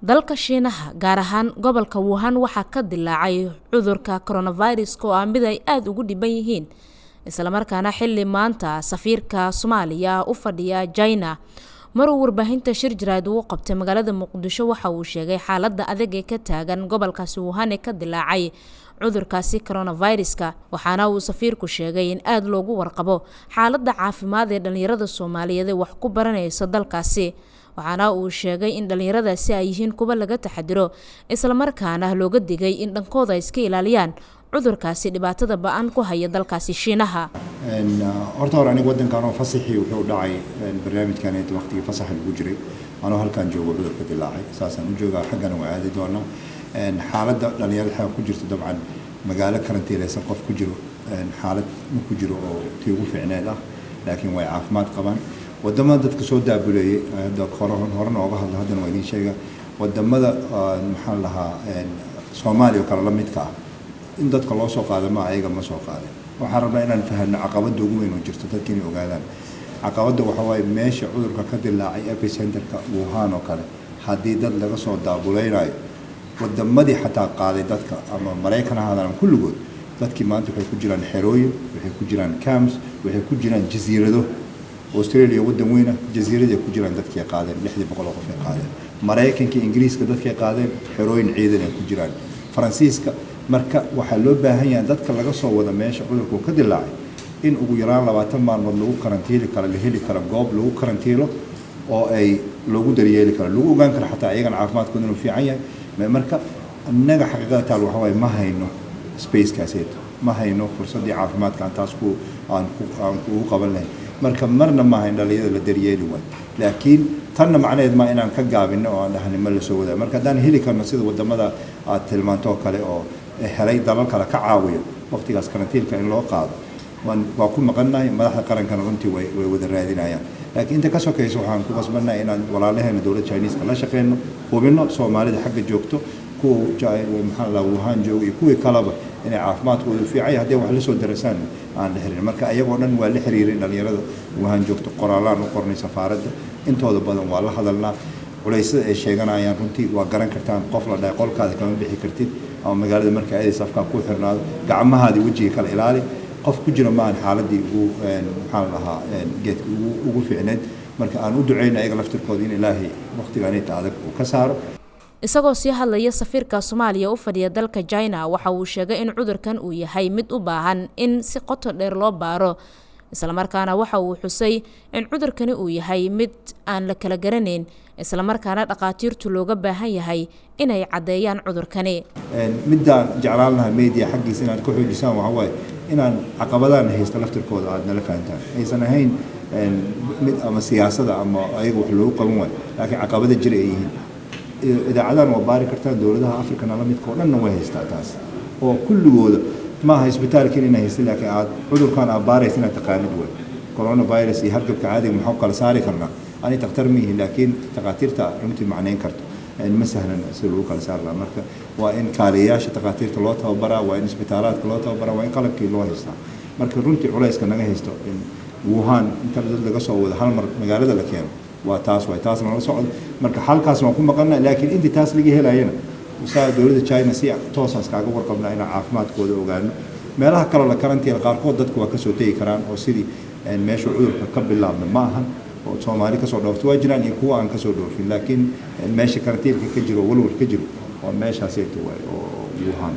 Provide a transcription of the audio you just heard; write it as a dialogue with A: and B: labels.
A: dalka Shiinaha gaar ahaan gobolka Wuhan waxaa ka dilaacay cudurka coronavirus oo ah mid ay aad ugu dhiban yihiin isla markaana xilli maanta safiirka Soomaaliya u fadhiya China maruu warbaahinta shir jiraad uu qabtay magaalada Muqdisho waxa uu sheegay xaaladda adag ee ka taagan gobolkaasi Wuhan ee ka dilaacay cudurkaasi coronavirus-ka waxaana uu safiirku sheegay in aad loogu warqabo xaaladda caafimaad ee dhalinyarada Soomaaliyeed ee wax ku baranaysa dalkaasi waxaana uu sheegay in dhalinyaradaasi ay yihiin kuwa laga taxadiro isla markaana looga digay in dhankooda ay iska ilaaliyaan cudurkaasi dhibaatada ba'an ku haya dalkaasi Shiinaha
B: horta hore aniga wadankan oo fasaxii wuxuu dhacay barnaamijkan ee waqtigii fasaxa lagu jiray anoo halkan joogo cudurka dilaacay saasaan u joogaa xaggana waa aadi doonaa xaaladda dhalinyarada ku jirto dabcan magaalo karantiilaysan qof ku jiro xaalad ku jiro oo tii ugu fiicneed ah laakiin way caafimaad qabaan wadamada dadka soo daabuleeyay hore nooga hadla haddana waa idiin sheega wadamada maxaan lahaa Soomaaliya oo kale la midka ah in dadka loo soo qaado ma ayaga ma soo qaadin waxaan rabnaa inaan fahanno caqabada ugu weyn oo jirto dadka inay ogaadaan caqabada waxa waaye meesha cudurka ka dilaacay epicenterka Wuhan oo kale haddii dad laga soo daabuleynayo wadamadii xataa qaaday dadka ama Mareykan ahaadaan kulligood dadkii maanta waxay ku jiraan xerooyin waxay ku jiraan camps waxay ku jiraan jasiirado Australia wadan weyn ah jasiirada ku jiraan dadkii qaadeen 600 qof ay qaadeen Mareykanka Ingiriiska dadkii qaadeen xerooyin ciidan ay ku jiraan Faransiiska marka waxa loo baahan yahay dadka laga soo wada meesha cudurku ka dilaacay in ugu yaraan 20 maalmood lagu karantiili karo la heli karo goob lagu karantiilo oo ay lagu daryeeli karo lagu ogaan karo xataa ayagana caafimaadkooda inuu fiican yahay marka annaga xaqiiqada taal waxa way ma hayno space kaaseed ma hayno fursadii caafimaadka taas aan ku qaban lahayn marka marna ma hayn dhalinyarada la daryeeli way laakiin tanna macnaheed ma inaan ka gaabino oo aan dhahnay ma la soo wadaa marka hadaan heli karno sida wadamada aad tilmaanto kale oo helay dalal kale ka caawiyo waqtigaas karantiilka in loo qaado waa ku maqannahay madaxda qarankana runtii way wada raadinayaan laakiin inta ka sokayso waxaan ku qasbannahay inaan walaalaheena dawladda Chinese la shaqeeyno hubino Soomaalida xagga joogto kuwa maxaa la Wuhan joogo iyo kuwa kalaba inay caafimaadkooda fiican yahay hadii wax la soo darasaan aan dhaxrin marka ayagoo dhan waa la xiriirin dhalinyarada Wuhan joogto qoraalaan u qornay safaaradda intooda badan waa la hadalnaa culeysada ay sheeganayaan runtii waa garan kartaan qof la dhaay qolkaada kama bixi kartid ama magaalada marka ay safka ku xirnaado gacmahaadi wajiga kala ilaali qof ku jira ma xaaladii ugu maxaa lahaa geed ugu fiicneed marka aan u duceynaa ayaga laftirkooda in Ilaahay waqtigan ay adag u ka saaro
A: isagoo sii hadlaya safiirka Soomaaliya u fadhiya dalka China waxa uu sheegay in cudurkan uu yahay mid u baahan in si qoto dheer loo baaro isla markaana waxa uu xusay in cudurkani uu yahay mid aan la kala garaneyn isla markaana dhaqaatiirtu looga baahan yahay inay cadeeyaan cudurkani
B: midaan jeclaanahay media xaqiisa inaad ku xoojisaan waxa waaye inaan caqabadahan haysta laftirkooda aad nala fahantaan aysan ahayn mid ama siyaasada ama ayaga wax loo qaban waayo laakiin caqabada jira ay yihiin idaacadahan waa baari kartaan dawladaha Afrikana la midka oo dhan way haystaa taas oo kulligooda ma aha isbitaalka inay haystaan laakiin aad cudurkan aad baaraysan inaad taqaanid way coronavirus iyo hargabka caadiga maxaa kala saari karnaa ani takhtar mihi laakiin dhaqaatiirta runtii macnayn karto ma sahlan si loo kala saar lahaa marka waa in kaaliyaasha dhaqaatiirta loo tababaraa waa in isbitaalaadka loo tababaraa waa in qalabkii loo haystaa marka runtii culayska naga haysto in Wuhan inta dad laga soo wada hal mar magaalada la keeno waa taas la socod marka halkaas waan ku maqannaa laakiin intii taas laga helayna wasaa dawladda China si toosaas kaaga warqabnaa in caafimaadkooda ogaano meelaha kale la karantiil qaarkood dadku waa ka soo tagi karaan oo sidii meesha cudurka ka bilaabna ma ahan oo Soomaali ka soo dhaafto waa jiraan iyo kuwa aan ka soo dhoofin laakiin meesha karantiilka ka jiro walwal ka jiro oo meeshaas ay tahay oo Wuhan